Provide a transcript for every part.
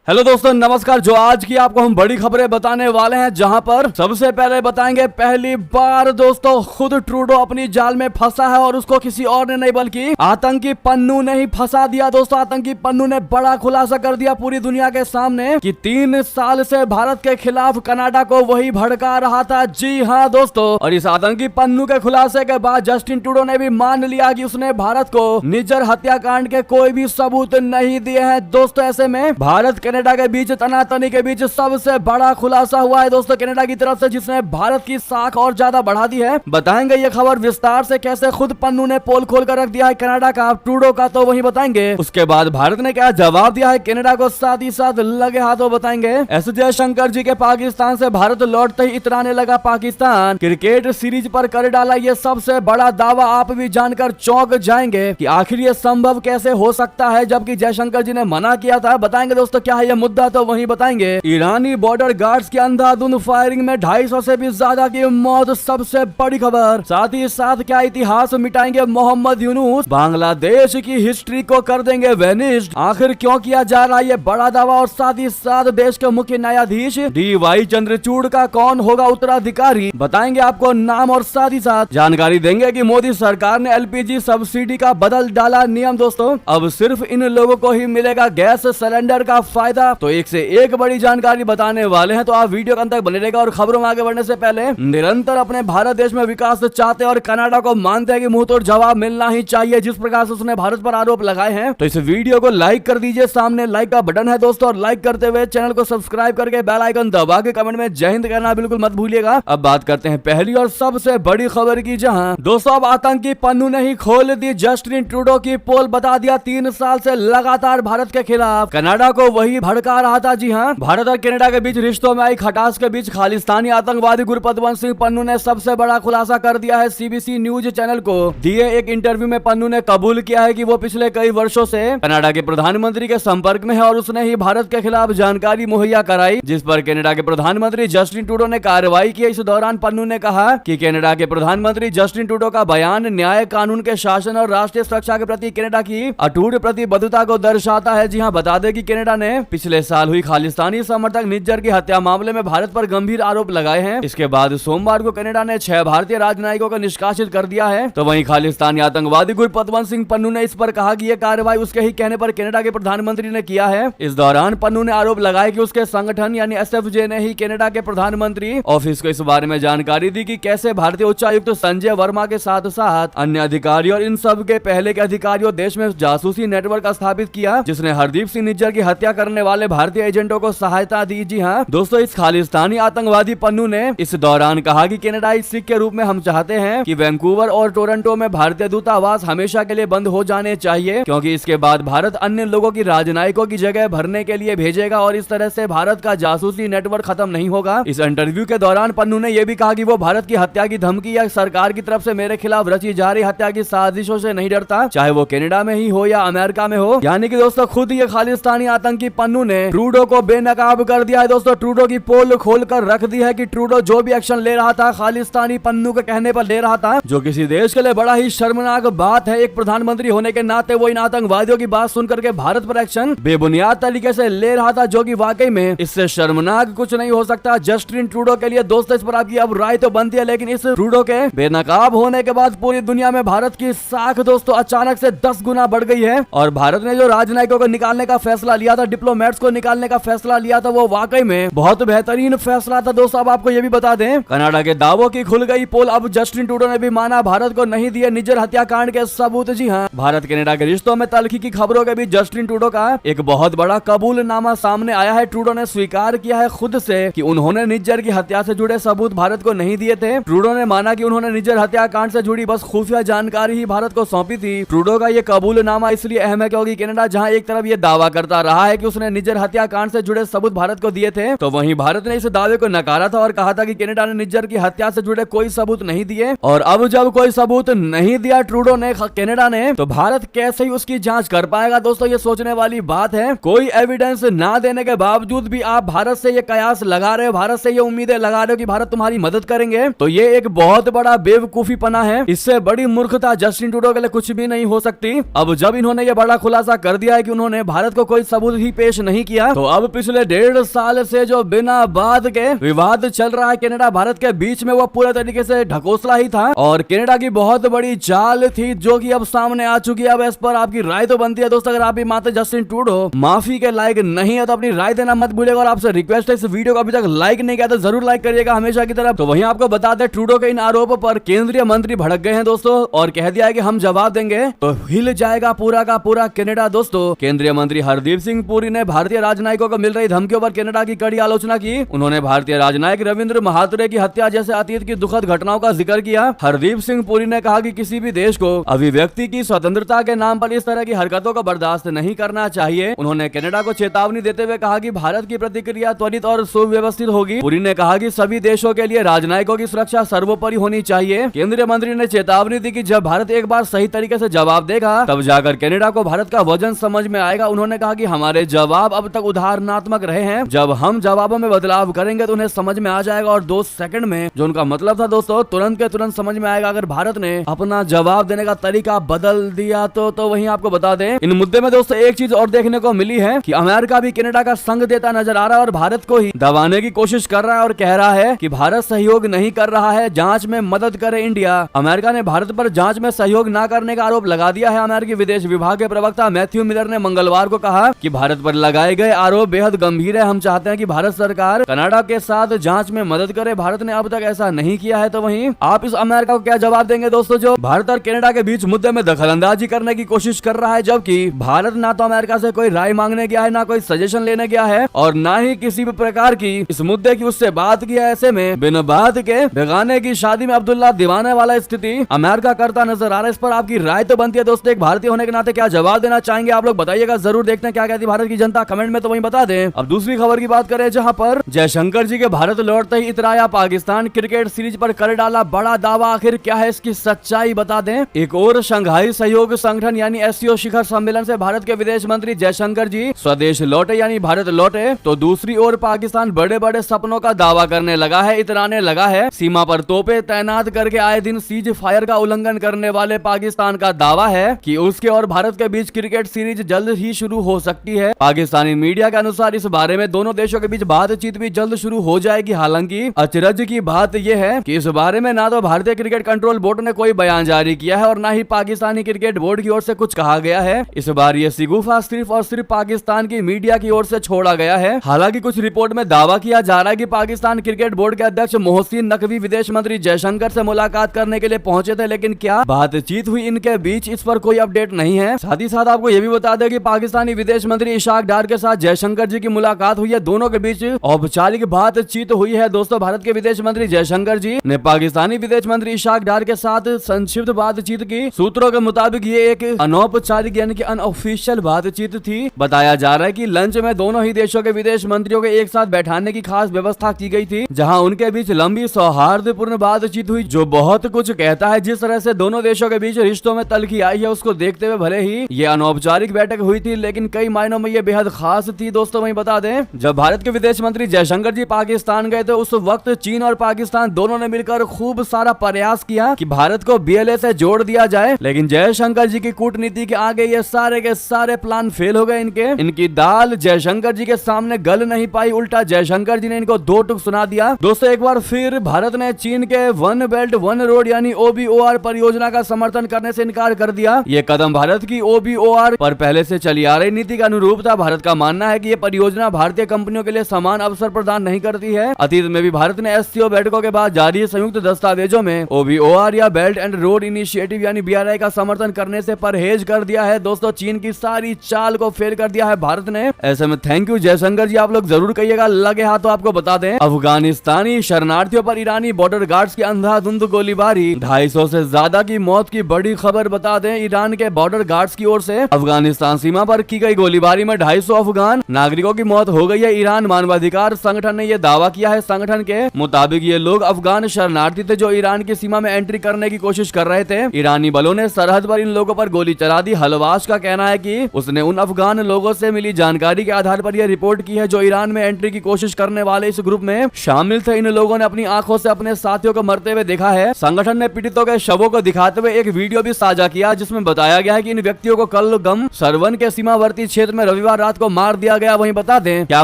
Hello दोस्तों, नमस्कार। जो आज की आपको हम बड़ी खबरें बताने वाले हैं, जहां पर सबसे पहले बताएंगे पहली बार दोस्तों खुद ट्रूडो अपनी जाल में फंसा है और उसको किसी और ने नहीं बल्कि आतंकी पन्नू ने ही फंसा दिया। दोस्तों आतंकी पन्नू ने बड़ा खुलासा कर दिया पूरी दुनिया के सामने कि 3 साल से भारत के खिलाफ कनाडा को वही भड़का रहा था। जी हाँ दोस्तों, और इस आतंकी पन्नू के खुलासे के बाद जस्टिन ट्रूडो ने भी मान लिया कि उसने भारत को निज्जर हत्याकांड के कोई भी सबूत नहीं दिए हैं। दोस्तों ऐसे में भारत कनाडा के बीच तनातनी के बीच सबसे बड़ा खुलासा हुआ है दोस्तों कनाडा की तरफ से, जिसने भारत की साख और ज्यादा बढ़ा दी है। बताएंगे ये खबर विस्तार से, कैसे खुद पन्नू ने पोल खोल कर रख दिया है कनाडा का, ट्रूडो का तो वही बताएंगे। उसके बाद भारत ने क्या जवाब दिया है कनाडा को, साथ ही साथ लगे हाथों बताएंगे। एस जयशंकर जी के पाकिस्तान से भारत लौटते ही इतराने लगा पाकिस्तान, क्रिकेट सीरीज पर कर डाला ये सबसे बड़ा दावा। आप भी जानकर चौंक जाएंगे कि आखिर ये संभव कैसे हो सकता है, जबकि जयशंकर जी ने मना किया था। बताएंगे दोस्तों क्या है ये मुद्दा, तो वहीं बताएंगे। ईरानी बॉर्डर गार्ड्स की अंधाधुंध फायरिंग में 250 से भी ज्यादा की मौत, सबसे बड़ी खबर। साथ ही साथ क्या इतिहास मिटाएंगे मोहम्मद यूनुस, बांग्लादेश की हिस्ट्री को कर देंगे वेनिस्ड। आखिर क्यों किया जा रहा है ये बड़ा दावा, और साथ ही साथ देश के मुख्य न्यायाधीश DY चंद्रचूड़ का कौन होगा उत्तराधिकारी, बताएंगे आपको नाम, और साथ ही साथ जानकारी देंगे कि मोदी सरकार ने LPG सब्सिडी का बदल डाला नियम। दोस्तों अब सिर्फ इन लोगों को ही मिलेगा गैस सिलेंडर का फायदा, तो एक से एक बड़ी जानकारी बताने वाले हैं। तो आप वीडियो के अंत तक बने रहेगा। और खबरों में आगे बढ़ने से पहले निरंतर अपने भारत देश में विकास चाहते हैं और कनाडा को मानते हैं कि मुंह तोड़ जवाब मिलना ही चाहिए जिस प्रकार से उसने भारत पर आरोप लगाए हैं, तो इस वीडियो को लाइक कर दीजिए। सामने लाइक का बटन है दोस्तों, और लाइक करते हुए चैनल को सब्सक्राइब करके बेल आइकन दबा के कमेंट में जय हिंद कहना बिल्कुल मत भूलिएगा। अब बात करते हैं पहली और सबसे बड़ी खबर की, जहां दोस्तों अब आतंकी पन्नू ने ही खोल दी जस्टिन ट्रूडो की पोल। बता दिया 3 साल से लगातार भारत के खिलाफ कनाडा को वही भड़का रहा था। जी हाँ, भारत और कनाडा के बीच रिश्तों में आई खटास के बीच खालिस्तानी आतंकवादी गुरपतवंत सिंह पन्नू ने सबसे बड़ा खुलासा कर दिया है। CBC न्यूज चैनल को दिए एक इंटरव्यू में पन्नू ने कबूल किया है कि वो पिछले कई वर्षों से कनाडा के प्रधानमंत्री के संपर्क में है और उसने ही भारत के खिलाफ जानकारी मुहैया कराई, जिस पर कनाडा के प्रधानमंत्री जस्टिन ट्रूडो ने कार्रवाई की। इस दौरान पन्नू ने कहा कि कनाडा के प्रधानमंत्री जस्टिन ट्रूडो का बयान न्याय, कानून के शासन और राष्ट्रीय सुरक्षा के प्रति कनाडा की अटूट प्रतिबद्धता को दर्शाता है। जी हाँ, बता दें कि कनाडा ने पिछले साल हुई खालिस्तानी समर्थक निज्जर की हत्या मामले में भारत पर गंभीर आरोप लगाए हैं। इसके बाद सोमवार को कनाडा ने 6 भारतीय राजनयिकों को निष्कासित कर दिया है। तो वहीं खालिस्तानी आतंकवादी गुरपतवंत सिंह पन्नू ने इस पर कहा कि यह कार्रवाई उसके ही कहने पर कनाडा के प्रधानमंत्री ने किया है। इस दौरान पन्नू ने आरोप लगाया कि उसके संगठन यानी SFJ ने ही कनाडा के प्रधानमंत्री ऑफिस को इस बारे में जानकारी दी कि कैसे भारतीय उच्चायुक्त संजय वर्मा के साथ साथ अन्य अधिकारियों और इन सब के पहले के अधिकारियों देश में जासूसी नेटवर्क स्थापित किया, जिसने हरदीप सिंह निज्जर की हत्या करने वाले भारतीय एजेंटों को सहायता दी। जी हाँ दोस्तों, इस खालिस्तानी आतंकवादी पन्नू ने इस दौरान कहा कि कनाडाई सिख के रूप में हम चाहते हैं कि वैंकूवर और टोरंटो में भारतीय दूतावास हमेशा के लिए बंद हो जाने चाहिए, क्योंकि इसके बाद भारत अन्य लोगों की राजनयिकों की जगह भरने के लिए भेजेगा और इस तरह से भारत का जासूसी नेटवर्क खत्म नहीं होगा। इस इंटरव्यू के दौरान पन्नू ने यह भी कहा कि वो भारत की हत्या की धमकी या सरकार की तरफ से मेरे खिलाफ रची जा रही हत्या की साजिशों से नहीं डरता, चाहे वो कनाडा में ही हो या अमेरिका में हो। यानी कि दोस्तों खुद ये खालिस्तानी आतंकी पन्नू ने ट्रूडो को बेनकाब कर दिया है। दोस्तों ट्रूडो की पोल खोल कर रख दी है कि ट्रूडो जो भी एक्शन ले रहा था खालिस्तानी पन्नू के कहने पर ले रहा था, जो किसी देश के लिए बड़ा ही शर्मनाक बात है। एक प्रधानमंत्री होने के नाते वो इन आतंकवादियों की बात सुनकर के भारत पर एक्शन बेबुनियाद तरीके से ले रहा था, जो कि वाकई में इससे शर्मनाक कुछ नहीं हो सकता जस्टिन ट्रूडो के लिए। दोस्तों इस पर आपकी अब राय तो बनती है, लेकिन इस ट्रूडो के बेनकाब होने के बाद पूरी दुनिया में भारत की साख दोस्तों अचानक से 10 गुना बढ़ गई है। और भारत ने जो राजनयिकों को निकालने का फैसला लिया था, डिप्लोमेट्स को निकालने का फैसला लिया था, वो वाकई में बहुत बेहतरीन फैसला था। दोस्तों अब आपको ये भी बता दें, कनाडा के दावों की खुल गई पोल। अब जस्टिन ट्रूडो ने भी माना भारत को नहीं दिए निज्जर हत्याकांड के सबूत। जी हाँ, भारत कनाडा के रिश्तों में तल्खी की खबरों के बीच जस्टिन ट्रूडो का एक बहुत बड़ा कबूलनामा सामने आया है। ट्रूडो ने स्वीकार किया है खुद से कि उन्होंने निज्जर की हत्या से जुड़े सबूत भारत को नहीं दिए थे। ट्रूडो ने माना कि उन्होंने निज्जर हत्याकांड से जुड़ी बस खुफिया जानकारी ही भारत को सौंपी थी। ट्रूडो का ये कबूलनामा इसलिए अहम है क्योंकि कनाडा जहां एक तरफ ये दावा करता रहा है कि उसने निज्जर हत्याकांड से जुड़े सबूत भारत को दिए थे, तो वहीं भारत ने इस दावे को नकारा था और कहा था कि कनाडा ने निज्जर की हत्या से जुड़े कोई सबूत नहीं दिए। और अब जब कोई सबूत नहीं दिया ट्रूडो ने, कनाडा ने, तो भारत कैसे ही उसकी जांच कर पाएगा। दोस्तों ये सोचने वाली बात है। कोई एविडेंस ना देने के बावजूद भी आप भारत से ये कयास लगा रहे हो, भारत से ये उम्मीदें लगा रहे हो कि भारत तुम्हारी मदद करेंगे, तो ये एक बहुत बड़ा बेवकूफीपना है। इससे बड़ी मूर्खता जस्टिन ट्रूडो के लिए कुछ भी नहीं हो सकती। अब जब इन्होंने ये बड़ा खुलासा कर दिया है कि उन्होंने भारत को कोई सबूत ही पेश पेश नहीं किया। तो अब पिछले 1.5 साल से जो बिना बात के विवाद चल रहा है कनाडा भारत के बीच में, वो पूरे तरीके से ढकोसला ही था और कनाडा की बहुत बड़ी चाल थी जो कि अब सामने आ चुकी है। अब इस पर आपकी राय तो बनती है दोस्तों। अगर आप भी मानते जस्टिन ट्रूडो माफी के लायक नहीं है तो अपनी राय देना मत भूलिएगा। और आपसे रिक्वेस्ट है, इस वीडियो को अभी तक लाइक नहीं किया तो जरूर लाइक करिएगा हमेशा की तरह। तो वहीं आपको बता दें, ट्रूडो के इन आरोपों पर केंद्रीय मंत्री भड़क गए हैं दोस्तों और कह दिया है कि हम जवाब देंगे तो हिल जाएगा पूरा का पूरा कनाडा। दोस्तों, केंद्रीय मंत्री हरदीप सिंह पुरी ने भारतीय राजनयिकों को मिल रही धमकियों पर कनाडा की कड़ी आलोचना की। उन्होंने भारतीय राजनयिक रविंद्र महात्रे की हत्या जैसे अतीत की दुखद घटनाओं का जिक्र किया। हरदीप सिंह पुरी ने कहा कि किसी भी देश को अभिव्यक्ति की स्वतंत्रता के नाम पर इस तरह की हरकतों को बर्दाश्त नहीं करना चाहिए। उन्होंने कनाडा को चेतावनी देते हुए कहा कि भारत की प्रतिक्रिया त्वरित और सुव्यवस्थित होगी। पुरी ने कहा कि सभी देशों के लिए राजनयिकों की सुरक्षा सर्वोपरि होनी चाहिए। केंद्रीय मंत्री ने चेतावनी दी कि जब भारत एक बार सही तरीके से जवाब देगा तब जाकर कनाडा को भारत का वजन समझ में आएगा। उन्होंने कहा कि हमारे जवाब अब तक उदाहरणात्मक रहे हैं, जब हम जवाबों में बदलाव करेंगे तो उन्हें समझ में आ जाएगा और 2 सेकंड में जो उनका मतलब था दोस्तों तुरंत के तुरंत समझ में आएगा। अगर भारत ने अपना जवाब देने का तरीका बदल दिया तो वहीं आपको बता दें, इन मुद्दे में दोस्तों एक चीज और देखने को मिली है कि अमेरिका भी कनाडा का संग देता नजर आ रहा है और भारत को ही दबाने की कोशिश कर रहा है और कह रहा है कि भारत सहयोग नहीं कर रहा है, जांच में मदद करे इंडिया। अमेरिका ने भारत पर जांच में सहयोग न करने का आरोप लगा दिया है। अमेरिकी विदेश विभाग के प्रवक्ता मैथ्यू मिलर ने मंगलवार को कहा कि भारत पर लगाए गए आरोप बेहद गंभीर है। हम चाहते हैं कि भारत सरकार कनाडा के साथ जांच में मदद करे। भारत ने अब तक ऐसा नहीं किया है। तो वहीं आप इस अमेरिका को क्या जवाब देंगे दोस्तों, जो भारत और कनाडा के बीच मुद्दे में दखलंदाजी करने की कोशिश कर रहा है, जबकि भारत ना तो अमेरिका से कोई राय मांगने गया है, ना कोई सजेशन लेने गया है और ना ही किसी भी प्रकार की इस मुद्दे की उससे बात किया। ऐसे में बिना बात के बेगाने की शादी में अब्दुल्ला दीवाने वाला स्थिति अमेरिका करता नजर आ रहा है। इस पर आपकी राय तो बनती है दोस्तों। एक भारतीय होने के नाते क्या जवाब देना चाहेंगे आप लोग, बताइएगा जरूर। देखते हैं क्या कहती है भारत की जनता, कमेंट में तो वहीं बता दें। अब दूसरी खबर की बात करें, जहां पर जयशंकर जी के भारत लौटते ही इतराया पाकिस्तान क्रिकेट सीरीज पर कर डाला बड़ा दावा। आखिर क्या है इसकी सच्चाई, बता दें। एक और शंघाई सहयोग संगठन यानी एससीओ शिखर सम्मेलन से भारत के विदेश मंत्री जयशंकर जी स्वदेश लौटे यानी भारत लौटे, तो दूसरी ओर पाकिस्तान बड़े बड़े सपनों का दावा करने लगा है, इतराने लगा है। सीमा पर तोपे तैनात करके आए दिन सीज फायर का उल्लंघन करने वाले पाकिस्तान का दावा है कि उसके और भारत के बीच क्रिकेट सीरीज जल्द ही शुरू हो सकती है। पाकिस्तानी मीडिया के अनुसार इस बारे में दोनों देशों के बीच बातचीत भी जल्द शुरू हो जाएगी। हालांकि अचरज की बात यह है कि इस बारे में ना तो भारतीय क्रिकेट कंट्रोल बोर्ड ने कोई बयान जारी किया है और ना ही पाकिस्तानी क्रिकेट बोर्ड की ओर से कुछ कहा गया है। इस बार ये सिगुफा सिर्फ और सिर्फ पाकिस्तान की मीडिया की ओर से छोड़ा गया है। हालांकि कुछ रिपोर्ट में दावा किया जा रहा है कि पाकिस्तान क्रिकेट बोर्ड के अध्यक्ष मोहसिन नकवी विदेश मंत्री जयशंकर से मुलाकात करने के लिए पहुंचे थे, लेकिन क्या बातचीत हुई इनके बीच, इस पर कोई अपडेट नहीं है। साथ ही साथ आपको यह भी बता दें कि पाकिस्तानी विदेश मंत्री इशाक डार के साथ जयशंकर जी की मुलाकात हुई है। दोनों के बीच औपचारिक बातचीत हुई है दोस्तों। भारत के विदेश मंत्री जयशंकर जी ने पाकिस्तानी विदेश मंत्री इशाक डार के साथ संक्षिप्त बातचीत की। सूत्रों के मुताबिक ये एक अनौपचारिक यानी कि अनऑफिशियल बातचीत थी। बताया जा रहा है कि लंच में दोनों ही देशों के विदेश मंत्रियों के एक साथ बैठाने की खास व्यवस्था की गई थी, जहां उनके बीच लंबी सौहार्दपूर्ण बातचीत हुई, जो बहुत कुछ कहता है। जिस तरह से दोनों देशों के बीच रिश्तों में तलखी आई है, उसको देखते हुए भले ही ये अनौपचारिक बैठक हुई थी, लेकिन कई मायनों में ये बेहद खास थी दोस्तों। वहीं बता दें, जब भारत के विदेश मंत्री जयशंकर जी पाकिस्तान गए थे, उस वक्त चीन और पाकिस्तान दोनों ने मिलकर खूब सारा प्रयास किया कि भारत को बीएलए से जोड़ दिया जाए, लेकिन जयशंकर जी की कूटनीति के आगे ये सारे के सारे प्लान फेल हो गए। इनकी दाल जयशंकर जी के सामने गल नहीं पाई, उल्टा जयशंकर जी ने इनको 2 टुक सुना दिया। दोस्तों, एक बार फिर भारत ने चीन के वन बेल्ट वन रोड यानी ओबीओआर परियोजना का समर्थन करने से इनकार कर दिया। ये कदम भारत की ओबीओआर पर पहले से चली आ रही नीति का अनुरूप था। भारत का मानना है कि ये परियोजना भारतीय कंपनियों के लिए समान अवसर प्रदान नहीं करती है। अतीत में भी भारत ने एससीओ बैठकों के बाद जारी संयुक्त दस्तावेजों में ओबीओआर या बेल्ट एंड रोड इनिशिएटिव यानी बीआरआई का समर्थन करने से परहेज कर दिया है। दोस्तों, चीन की सारी चाल को फेल कर दिया है भारत ने। ऐसे में थैंक यू जयशंकर जी, आप लोग जरूर कहिएगा। लगे हाथों आपको बता दें, अफगानिस्तानी शरणार्थियों पर ईरानी बॉर्डर गार्ड्स की अंधाधुंध गोलीबारी, 250 से ज्यादा की मौत की बड़ी खबर। बता दें, ईरान के बॉर्डर गार्ड्स की ओर से अफगानिस्तान सीमा पर की गई गोलीबारी में 250 अफगान नागरिकों की मौत हो गई है। ईरान मानवाधिकार संगठन ने यह दावा किया है। संगठन के मुताबिक ये लोग अफगान शरणार्थी थे जो ईरान की सीमा में एंट्री करने की कोशिश कर रहे थे। ईरानी बलों ने सरहद पर इन लोगों पर गोली चला दी। हलवाश का कहना है कि उसने उन अफगान लोगों से मिली जानकारी के आधार पर यह रिपोर्ट की है जो ईरान में एंट्री की कोशिश करने वाले इस ग्रुप में शामिल थे। इन लोगों ने अपनी आंखों से अपने साथियों को मरते हुए देखा है। संगठन ने पीड़ितों के शवों को दिखाते हुए एक वीडियो भी साझा किया, जिसमें बताया गया है कि इन व्यक्तियों को कलगम सरवन के सीमावर्ती क्षेत्र में रविवार सोमवार रात को मार दिया गया। वहीं बता दें, क्या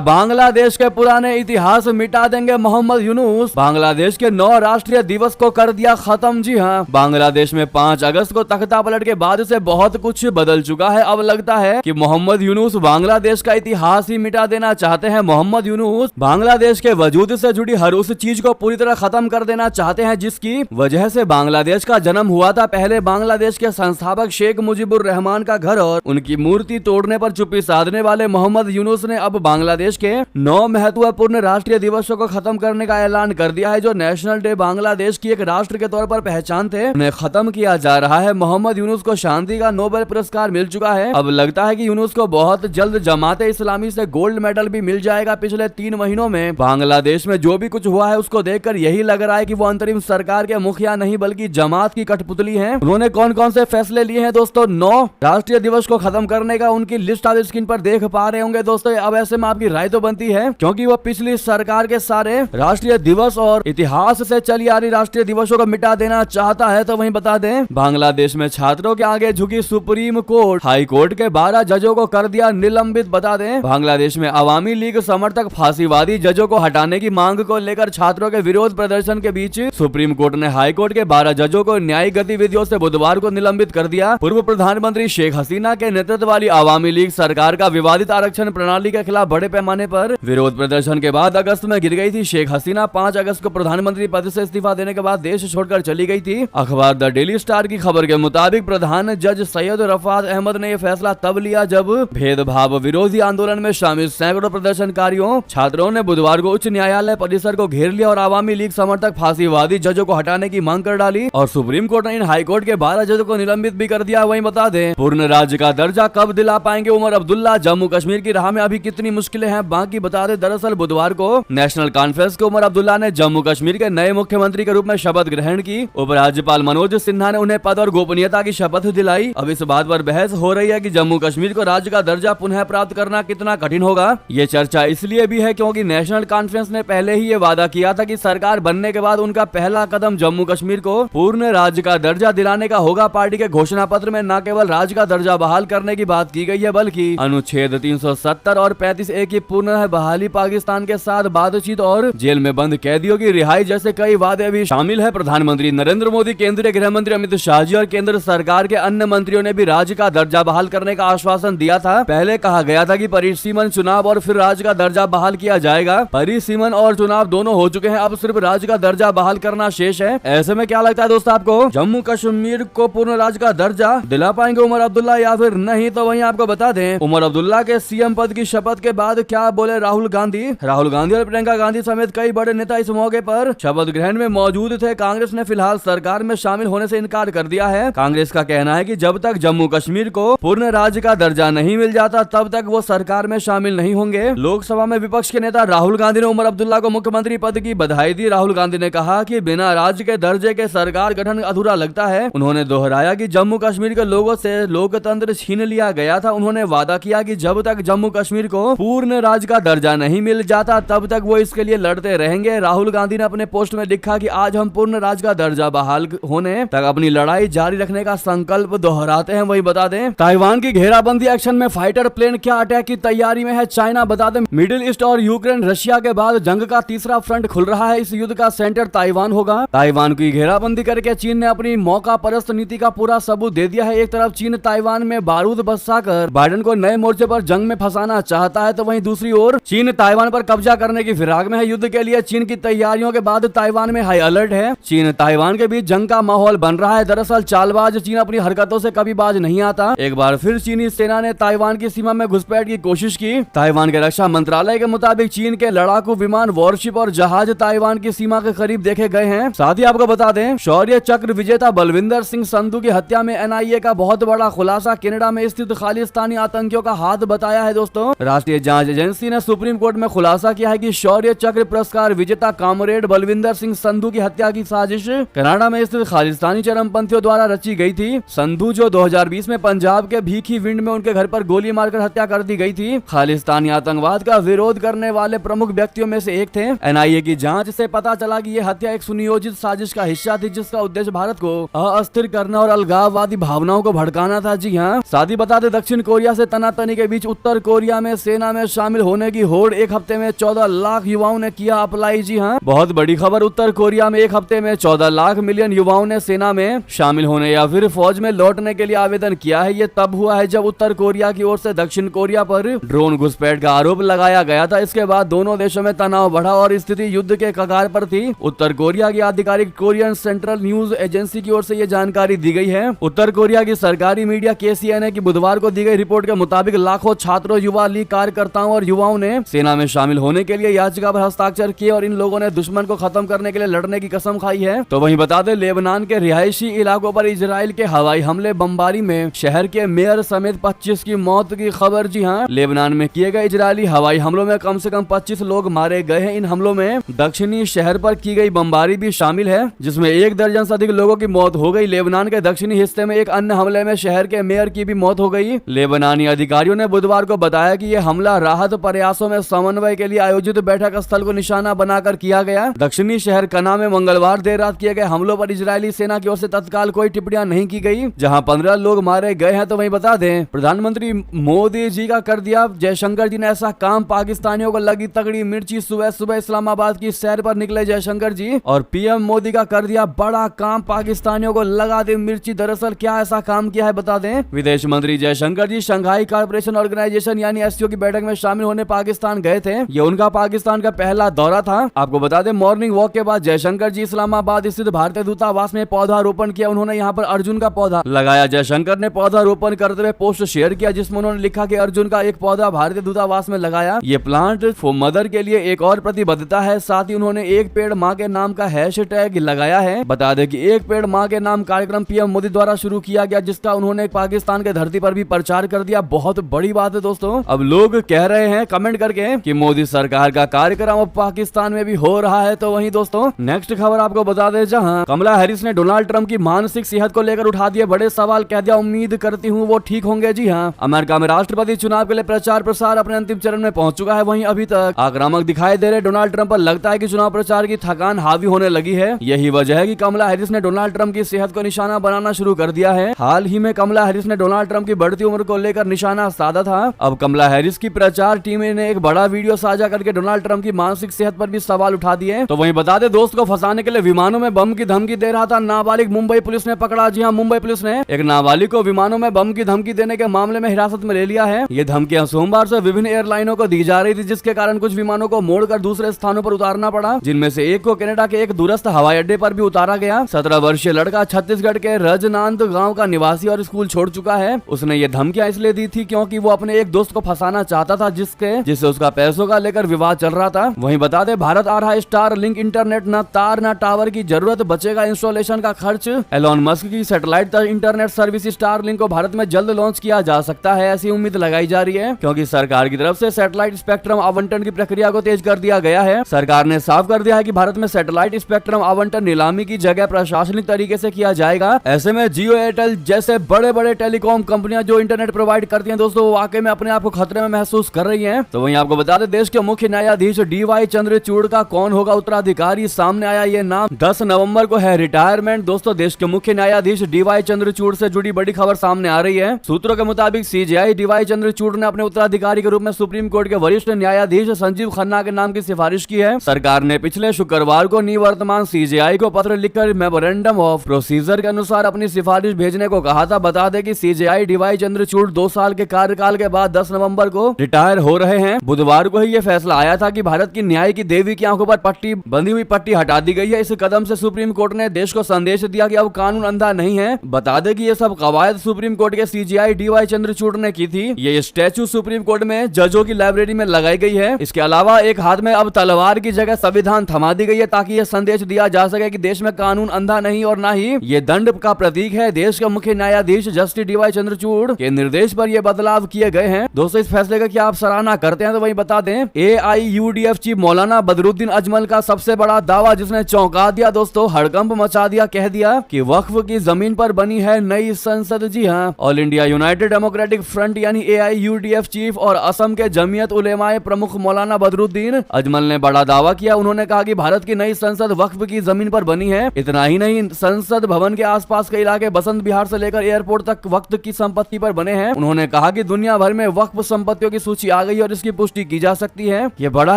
बांग्लादेश के पुराने इतिहास मिटा देंगे मोहम्मद यूनुस? बांग्लादेश के 9 राष्ट्रीय दिवस को कर दिया खत्म। जी हाँ, बांग्लादेश में 5 अगस्त को तख्ता पलट के बाद से बहुत कुछ बदल चुका है। अब लगता है कि मोहम्मद यूनुस बांग्लादेश का इतिहास ही मिटा देना चाहते हैं। मोहम्मद यूनुस बांग्लादेश के वजूद से जुड़ी हर उस चीज को पूरी तरह खत्म कर देना चाहते हैं जिसकी वजह से बांग्लादेश का जन्म हुआ था। पहले बांग्लादेश के संस्थापक शेख मुजीबुर रहमान का घर और उनकी मूर्ति तोड़ने पर चुप्पी साधने वाले मोहम्मद यूनुस ने अब बांग्लादेश के 9 महत्वपूर्ण राष्ट्रीय दिवसों को खत्म करने का ऐलान कर दिया है। जो नेशनल डे बांग्लादेश की एक राष्ट्र के तौर पर पहचान थे, उन्हें खत्म किया जा रहा है। मोहम्मद यूनुस को शांति का नोबेल पुरस्कार मिल चुका है। अब लगता है कि यूनुस को बहुत जल्द जमाते इस्लामी से गोल्ड मेडल भी मिल जाएगा। पिछले 3 महीनों में बांग्लादेश में जो भी कुछ हुआ है उसको देखकर यही लग रहा है कि वो अंतरिम सरकार के मुखिया नहीं बल्कि जमात की कठपुतली हैं। उन्होंने कौन कौन से फैसले लिए हैं दोस्तों 9 राष्ट्रीय दिवस को खत्म करने का, उनकी लिस्ट आप स्क्रीन पर देख पा रहे होंगे दोस्तों। अब ऐसे में आपकी राय तो बनती है, क्योंकि वो पिछली सरकार के सारे राष्ट्रीय दिवस और इतिहास से चली आ रही राष्ट्रीय दिवसों को मिटा देना चाहता है। तो वहीं बता दें, बांग्लादेश में छात्रों के आगे झुकी सुप्रीम कोर्ट, हाई कोर्ट के 12 जजों को कर दिया निलंबित। बता दें, बांग्लादेश में अवामी लीग समर्थक फांसीवादी जजों को हटाने की मांग को लेकर छात्रों के विरोध प्रदर्शन के बीच सुप्रीम कोर्ट ने हाई कोर्ट के 12 जजों को न्यायिक गतिविधियों से बुधवार को निलंबित कर दिया। पूर्व प्रधानमंत्री शेख हसीना के नेतृत्व वाली अवामी लीग सरकार का विवादित आरक्षण प्रणाली के खिलाफ बड़े पैमाने पर विरोध प्रदर्शन के बाद अगस्त में गिर गई थी। शेख हसीना 5 अगस्त को प्रधानमंत्री पद से इस्तीफा देने के बाद देश छोड़कर चली गई थी। अखबार द डेली स्टार की खबर के मुताबिक प्रधान जज सैयद रफात अहमद ने यह फैसला तब लिया जब भेदभाव विरोधी आंदोलन में शामिल सैकड़ों प्रदर्शनकारियों छात्रों ने बुधवार को उच्च न्यायालय परिसर को घेर लिया और आवामी लीग समर्थक फांसीवादी जजों को हटाने की मांग कर डाली और सुप्रीम कोर्ट ने इन हाई कोर्ट के 12 जजों को निलंबित भी कर दिया। वहीं बता दें, पूर्ण राज्य का दर्जा कब दिला पाएंगे उमर अब्दुल्ला? जम्मू कश्मीर की राह में अभी कितनी मुश्किलें हैं बाकी बता दें। दरअसल बुधवार को नेशनल कॉन्फ्रेंस को उमर अब्दुल्ला ने जम्मू कश्मीर के नए मुख्यमंत्री के रूप में शपथ ग्रहण की। उपराज्यपाल मनोज सिन्हा ने उन्हें पद और गोपनीयता की शपथ दिलाई। अब इस बात पर बहस हो रही है कि जम्मू कश्मीर को राज्य का दर्जा पुनः प्राप्त करना कितना कठिन होगा। ये चर्चा इसलिए भी है क्योंकि नेशनल कॉन्फ्रेंस ने पहले ही ये वादा किया था कि सरकार बनने के बाद उनका पहला कदम जम्मू कश्मीर को पूर्ण राज्य का दर्जा दिलाने का होगा। पार्टी के घोषणा पत्र में न केवल राज्य का दर्जा बहाल करने की बात की गई है बल्कि अनुच्छेद 370 और 35A की पुनः बहाली, पाकिस्तान के साथ बातचीत और जेल में बंद कैदियों की रिहाई जैसे कई वादे भी शामिल है। प्रधानमंत्री नरेंद्र मोदी, केंद्रीय गृह मंत्री अमित शाह जी और केंद्र सरकार के अन्य मंत्रियों ने भी राज्य का दर्जा बहाल करने का आश्वासन दिया था। पहले कहा गया था कि परिसीमन चुनाव और फिर राज्य का दर्जा बहाल किया जाएगा। परिसीमन और चुनाव दोनों हो चुके हैं, अब सिर्फ राज्य का दर्जा बहाल करना शेष है। ऐसे में क्या लगता है दोस्तों आपको, जम्मू कश्मीर को पूर्ण राज्य का दर्जा दिला पाएंगे उमर अब्दुल्ला या फिर नहीं? तो वहीं आपको बता दें, उमर अब्दुल्ला के सीएम पद की शपथ के बाद क्या बोले राहुल गांधी और प्रियंका गांधी समेत कई बड़े नेता इस मौके पर शपथ ग्रहण में मौजूद थे। कांग्रेस ने फिलहाल सरकार में शामिल होने से इनकार कर दिया है। कांग्रेस का कहना है कि जब तक जम्मू कश्मीर को पूर्ण राज्य का दर्जा नहीं मिल जाता तब तक वो सरकार में शामिल नहीं होंगे। लोकसभा में विपक्ष के नेता राहुल गांधी ने उमर अब्दुल्ला को मुख्यमंत्री पद की बधाई दी। राहुल गांधी ने कहा कि बिना राज्य के दर्जे के सरकार गठन अधूरा लगता है। उन्होंने दोहराया कि जम्मू कश्मीर के लोगों से लोकतंत्र छीन लिया गया था। उन्होंने वादा किया कि जब तक जम्मू कश्मीर को पूर्ण राज्य का दर्जा नहीं मिल जाता तब तक वो इसके लिए लड़ते रहेंगे। राहुल गांधी ने अपने पोस्ट में लिखा कि आज हम पूर्ण राज्य का दर्जा बहाल होने तक अपनी लड़ाई जारी रखने का संकल्प दोहराते हैं। वही बता दें, ताइवान की घेराबंदी एक्शन में फाइटर प्लेन क्या अटैक की तैयारी में है चाइना? बता दें, मिडिल ईस्ट और यूक्रेन रशिया के बाद जंग का तीसरा फ्रंट खुल रहा है। इस युद्ध का सेंटर ताइवान होगा। ताइवान की घेराबंदी करके चीन ने अपनी मौका परस्त नीति का पूरा सबूत दे दिया है। एक तरफ चीन ताइवान में बारूद बरसाकर बाइडेन को नए मोर्चे पर जंग में फंसाना चाहता है, तो वहीं दूसरी ओर चीन ताइवान पर कब्जा करने की फिराक में है। युद्ध के लिए चीन की तैयारियों के बाद ताइवान में हाई अलर्ट है। चीन ताइवान के बीच जंग का माहौल बन रहा है। दरअसल चालबाज चीन अपनी हरकतों से कभी बाज नहीं आता। एक बार फिर चीनी सेना ने ताइवान की सीमा में घुसपैठ की कोशिश की। ताइवान के रक्षा मंत्रालय के मुताबिक चीन के लड़ाकू विमान, वॉरशिप और जहाज ताइवान की सीमा के करीब देखे गए हैं। साथ ही आपको बता दें, शौर्य चक्र विजेता बलविंदर सिंह संधू की हत्या में एनआईए का बहुत बड़ा खुलासा। कनाडा में स्थित खालिस्तानी आतंकियों का हाथ बताया है। दोस्तों, राष्ट्रीय जांच एजेंसी ने सुप्रीम कोर्ट में खुलासा किया है कि शौर्य चक्र पुरस्कार विजेता कॉमरेड बलविंदर सिंह संधू की हत्या की साजिश कनाडा में स्थित खालिस्तानी चरमपंथियों द्वारा रची गई थी। संधू, जो 2020 में पंजाब के भीखी विंड में उनके घर पर गोली मारकर हत्या कर दी गई थी, खालिस्तानी आतंकवाद का विरोध करने वाले प्रमुख व्यक्तियों में से एक थे। एनआईए की जांच से पता चला कि यह हत्या एक सुनियोजित साजिश का हिस्सा थी, जिसका उद्देश्य भारत को अस्थिर करना और अलगाववादी भावनाओं को भड़काना था। जी हाँ, साथ ही बता दें, दक्षिण कोरिया से तनातनी के के बीच उत्तर कोरिया में सेना में शामिल होने की होड़। एक हफ्ते में 14 लाख युवाओं ने किया अप्लाई। जी हाँ, बहुत बड़ी खबर। उत्तर कोरिया में एक हफ्ते में 14 लाख मिलियन युवाओं ने सेना में शामिल होने या फिर फौज में लौटने के लिए आवेदन किया है। ये तब हुआ है जब उत्तर कोरिया की ओर से दक्षिण कोरिया पर ड्रोन घुसपैठ का आरोप लगाया गया था। इसके बाद दोनों देशों में तनाव बढ़ा और स्थिति युद्ध के कगार पर थी। उत्तर कोरिया की आधिकारिक कोरियन सेंट्रल न्यूज एजेंसी की ओर से ये जानकारी दी गई है। उत्तर कोरिया की सरकारी मीडिया KCNA की बुधवार को दी गई रिपोर्ट के मुताबिक लाखों छात्रों, युवा लीग कार्यकर्ताओं और युवाओं ने सेना में शामिल होने के लिए याचिका पर हस्ताक्षर किए और इन लोगों ने दुश्मन को खत्म करने के लिए लड़ने की कसम खाई है। तो वहीं बता दें, लेबनान के रिहायशी इलाकों पर इजराइल के हवाई हमले बमबारी में शहर के मेयर समेत 25 की मौत की खबर। जी हाँ, लेबनान में किए गए इजरायली हवाई हमलों में कम से कम 25 लोग मारे गए हैं। इन हमलों में दक्षिणी शहर पर की गई बमबारी भी शामिल है, जिसमें 1 दर्जन से अधिक लोगों की मौत हो गई। लेबनान के दक्षिणी हिस्से में एक अन्य हमले में शहर के मेयर की भी मौत हो गई। लेबनानी अधिकारियों ने बुधवार को बताया कि यह हमला राहत प्रयासों में समन्वय के लिए आयोजित बैठक स्थल को निशाना बनाकर किया गया। दक्षिणी शहर कना में मंगलवार देर रात किए गए हमलों पर इजरायली सेना की ओर से तत्काल कोई टिप्पणियां नहीं की गई, जहां 15 लोग मारे गए हैं। तो वहीं बता दें, प्रधानमंत्री मोदी जी का कर दिया। जयशंकर जी ने ऐसा काम, पाकिस्तानियों को लगी तगड़ी मिर्ची। सुबह सुबह इस्लामाबाद की सैर पर निकले जयशंकर जी और PM मोदी का कर दिया बड़ा काम, पाकिस्तानियों को लगा दी मिर्ची। दरअसल क्या ऐसा काम किया है बता दें। विदेश मंत्री जयशंकर जी शंघाई कॉर्पोरेशन ऑर्गेनाइजेशन यानी SCO की बैठक में शामिल होने पाकिस्तान गए थे। ये उनका पाकिस्तान का पहला दौरा था। आपको बता दें, मॉर्निंग वॉक के बाद जयशंकर जी इस्लामाबाद स्थित भारतीय दूतावास में पौधारोपण किया। उन्होंने यहाँ पर अर्जुन का पौधा लगाया। जयशंकर ने पौधारोपण करते हुए पोस्ट शेयर किया, जिसमें उन्होंने लिखा कि अर्जुन का एक पौधा भारतीय दूतावास में लगाया। ये प्लांट फॉर मदर के लिए एक और प्रतिबद्धता है। साथ ही उन्होंने एक पेड़ माँ के नाम का हैशटैग लगाया है। बता दें कि एक पेड़ माँ के नाम कार्यक्रम PM मोदी द्वारा शुरू किया गया, जिसका उन्होंने पाकिस्तान के धरती पर भी प्रचार कर दिया। बहुत बड़ी बात है दोस्तों। अब लोग कह रहे हैं कमेंट करके कि मोदी सरकार का कार्यक्रम अब पाकिस्तान में भी हो रहा है। तो वहीं दोस्तों, नेक्स्ट खबर आपको बता दें, जहां कमला हैरिस ने डोनाल्ड ट्रंप की मानसिक सेहत को लेकर उठा दिए बड़े सवाल। कह दिया, उम्मीद करती हूँ वो ठीक होंगे। जी हाँ, अमेरिका में राष्ट्रपति चुनाव के लिए प्रचार प्रसार अपने अंतिम चरण में पहुंच चुका है। वहीं अभी तक आक्रामक दिखाई दे रहे डोनाल्ड ट्रंप पर लगता है कि चुनाव प्रचार की थकान हावी होने लगी है। यही वजह है कि कमला हैरिस ने डोनाल्ड ट्रंप की सेहत को निशाना बनाना शुरू कर दिया है। हाल ही में कमला हैरिस ने डोनाल्ड ट्रंप की बढ़ती उम्र को लेकर निशाना साधा था। अब कमला हैरिस की प्रचार टीम ने एक बड़ा वीडियो साझा करके डोनाल्ड ट्रंप की मानसिक सेहत पर भी सवाल उठा दिए। तो वहीं बता दें, दोस्त को फंसाने के लिए विमानों में बम की धमकी दे रहा था नाबालिग, मुंबई पुलिस ने पकड़ा। जी हाँ, मुंबई पुलिस ने एक नाबालिग को विमानों में बम की धमकी देने के मामले में हिरासत में ले लिया है। ये धमकियां सोमवार से विभिन्न एयरलाइनों को दी जा रही थी, जिसके कारण कुछ विमानों को मोड़कर दूसरे स्थानों पर उतारना पड़ा, जिनमें से एक को कनाडा के एक दूरस्थ हवाई अड्डे पर भी उतारा गया। 17 वर्षीय लड़का छत्तीसगढ़ के रजनांद गांव का निवासी और स्कूल छोड़ चुका है। उसने ये धमकियां इसलिए दी थी क्योंकि वो अपने एक दोस्त को फंसाना चाहता था, जिससे उसका पैसों का लेकर विवाद चल रहा था। वहीं बता दें, भारत आ रहा स्टार लिंक इंटरनेट, न तार न टावर की जरूरत, बचेगा इंस्टॉलेशन का खर्च। एलोन मस्क की satellite internet service star link को भारत में जल्द लॉन्च किया जा सकता है, ऐसी उम्मीद लगाई जा रही है, क्योंकि सरकार की तरफ से सैटेलाइट स्पेक्ट्रम आवंटन की प्रक्रिया को तेज कर दिया गया है। सरकार ने साफ कर दिया है कि भारत में सैटेलाइट स्पेक्ट्रम आवंटन नीलामी की जगह प्रशासनिक तरीके से किया जाएगा। ऐसे में जियो, एयरटेल जैसे बड़े बड़े टेलीकॉम कंपनियां जो इंटरनेट प्रोवाइड करती हैं दोस्तों, वो वाकई में अपने आप को खतरे में महसूस कर रही हैं। तो वहीं आपको बता दें, देश के मुख्य न्यायाधीश DY चंद्रचूड़ का कौन होगा उत्तराधिकारी, सामने आया ये नाम। 10 नवंबर को है रिटायरमेंट। दोस्तों, देश के मुख्य न्यायाधीश DY चंद्रचूड़ से जुड़ी बड़ी खबर सामने आ रही है। सूत्रों के मुताबिक CJI DY चंद्रचूड़ ने अपने उत्तराधिकारी के रूप में सुप्रीम कोर्ट के वरिष्ठ न्यायाधीश संजीव खन्ना के नाम की सिफारिश की है। सरकार ने पिछले शुक्रवार को निवर्तमान CJI को पत्र लिखकर मेमोरेंडम ऑफ प्रोसीजर के अनुसार अपनी सिफारिश भेजने को कहा था। बता दें कि CJI DY चंद्रचूड़ 2 साल के कार्यकाल के बाद 10 नवंबर को रिटायर हो रहे हैं। बुधवार को ही यह फैसला आया था कि भारत की न्याय की देवी की आंखों पर बंधी हुई पट्टी हटा दी गई है। इस कदम से सुप्रीम कोर्ट ने देश को संदेश दिया कि अब कानून अंधा नहीं है। बता दें कि ये सब कवायद सुप्रीम कोर्ट के CJI DY चंद्रचूड़ ने की थी। ये स्टैचू सुप्रीम कोर्ट में जजों की लाइब्रेरी में लगाई गई है। इसके अलावा एक हाथ में अब तलवार की जगह संविधान थमा दी गई है, ताकि यह संदेश दिया जा सके कि देश में कानून अंधा नहीं और ना ही ये दंड का प्रतीक है। देश के मुख्य न्यायाधीश जस्टिस DY चंद्रचूड़ के निर्देश पर यह बदलाव किए गए हैं। दोस्तों, इस फैसले का क्या आप सराहना करते हैं? तो वही बता दें, AIUDF चीफ मौलाना बदरुद्दीन अजमल का सबसे बड़ा दावा, जिसने चौंका दिया दोस्तों, हड़कंप मचा दिया, कह दिया कि वक्फ की जमीन पर बनी है नई संसद। जी हाँ, all India United democratic front यानी AIUDF चीफ और असम के जमीयत उलेमाए प्रमुख मौलाना बदरुद्दीन अजमल ने बड़ा दावा किया। उन्होंने कहा कि भारत की नई संसद वक्फ की जमीन पर बनी है। इतना ही नहीं, संसद भवन के आसपास के इलाके बसंत विहार से लेकर एयरपोर्ट तक वक्त की संपत्ति पर बने हैं। उन्होंने कहा कि दुनिया भर में वक्फ संपत्तियों की सूची आ गई और इसकी पुष्टि की जा सकती है। ये बड़ा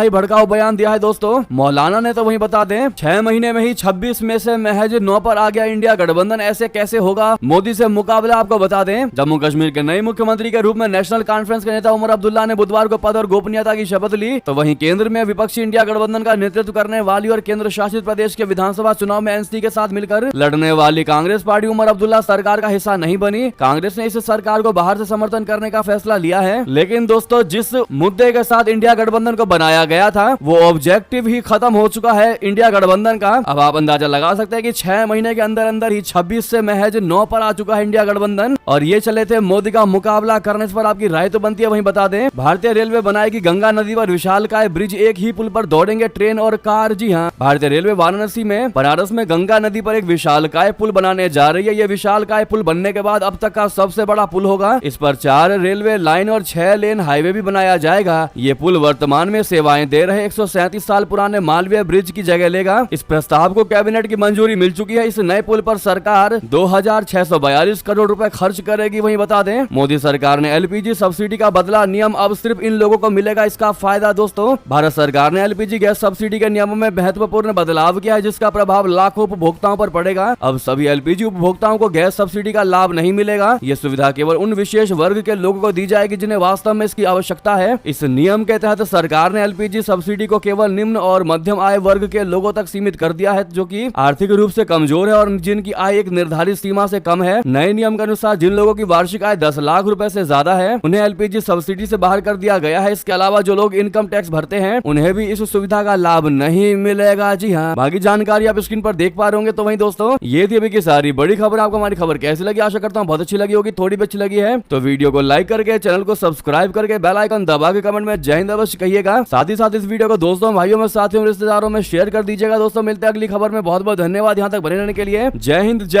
ही भड़काऊ बयान दिया है दोस्तों मौलाना ने। तो वहीं बता दें 6 महीने में ही 26 में से महज 9 पर आ गया इंडिया गठबंधन। ऐसे कैसे होगा मोदी से मुकाबला? आपको बता दें जम्मू कश्मीर के नए मुख्यमंत्री के रूप में नेशनल कॉन्फ्रेंस के नेता उमर अब्दुल्ला ने बुधवार को पद और गोपनीयता की शपथ ली। तो वहीं केंद्र में विपक्षी इंडिया गठबंधन का नेतृत्व करने वाली और केंद्र शासित प्रदेश के विधानसभा चुनाव में एनसीपी के साथ मिलकर लड़ने वाली कांग्रेस पार्टी उमर अब्दुल्ला सरकार का हिस्सा नहीं बनी। कांग्रेस ने इस सरकार को बाहर से समर्थन करने का फैसला लिया है। लेकिन दोस्तों जिस मुद्दे के साथ इंडिया गठबंधन को बनाया गया था वो ऑब्जेक्टिव ही खत्म हो चुका है इंडिया गठबंधन का। अब आप अंदाजा लगा सकते हैं कि 6 महीने के अंदर अंदर ही 26 से महज 9 पर आ चुका है इंडिया गठबंधन और ये चले थे मोदी का मुकाबला करने पर। आपकी राय तो बनती है। वहीं बता दें भारतीय रेलवे बनाएगी गंगा नदी पर विशालकाय ब्रिज। एक ही पुल पर दौड़ेंगे ट्रेन और कार। जी हाँ, भारतीय रेलवे वाराणसी में बनारस में गंगा नदी पर एक विशालकाय पुल बनाने जा रही है। ये विशालकाय पुल बनने के बाद अब तक का सबसे बड़ा पुल होगा। इस पर 4 रेलवे लाइन और 6 लेन हाईवे भी बनाया जाएगा। ये पुल वर्तमान में सेवाएं दे रहे 137 साल पुराने मालवीय ब्रिज की जगह लेगा। इस प्रस्ताव को कैबिनेट की मंजूरी मिल चुकी है। इस नए पुल पर सरकार 2642 करोड़ रुपए खर्च करेगी। वहीं बता दें मोदी सरकार ने एलपीजी सब्सिडी का बदला नियम। अब सिर्फ इन लोगों को मिलेगा इसका फायदा। दोस्तों भारत सरकार ने एलपीजी गैस सब्सिडी के नियमों में महत्वपूर्ण बदलाव किया है जिसका प्रभाव लाखों उपभोक्ताओं पर पड़ेगा। अब सभी एलपीजी उपभोक्ताओं को गैस सब्सिडी का लाभ नहीं मिलेगा। ये सुविधा केवल उन विशेष वर्ग के लोगों को दी जाएगी जिन्हें वास्तव में इसकी आवश्यकता है। इस नियम के तहत सरकार ने एलपीजी सब्सिडी को केवल निम्न और मध्यम आय वर्ग के लोगों तक सीमित कर दिया है जो कि आर्थिक रूप से कमजोर है और जिनकी आय एक निर्धारित सीमा से कम है। नए नियम के अनुसार जिन लोगों की वार्षिक आय 10 लाख रुपए से ज्यादा है उन्हें एलपीजी सब्सिडी से बाहर कर दिया गया है। इसके अलावा जो लोग इनकम टैक्स भरते हैं उन्हें भी इस सुविधा का लाभ नहीं मिलेगा। जी हाँ, बाकी जानकारी आप स्क्रीन पर देख पा रहे होंगे। तो वहीं दोस्तों ये थी अभी की सारी बड़ी खबर। आपको हमारी खबर कैसी लगी? आशा करता हूँ बहुत अच्छी लगी होगी। थोड़ी भी अच्छी लगी है तो वीडियो को लाइक करके चैनल को सब्सक्राइब करके बेल आइकन दबा के कमेंट में जय हिंद अवश्य कहिएगा। साथ ही साथ इस वीडियो को दोस्तों भाइयों में साथियों रिश्तेदारों में शेयर कर दीजिएगा। दोस्तों मिलते हैं अगली खबर में। बहुत बहुत धन्यवाद यहाँ तक बने रहने के लिए। जय हिंद। जय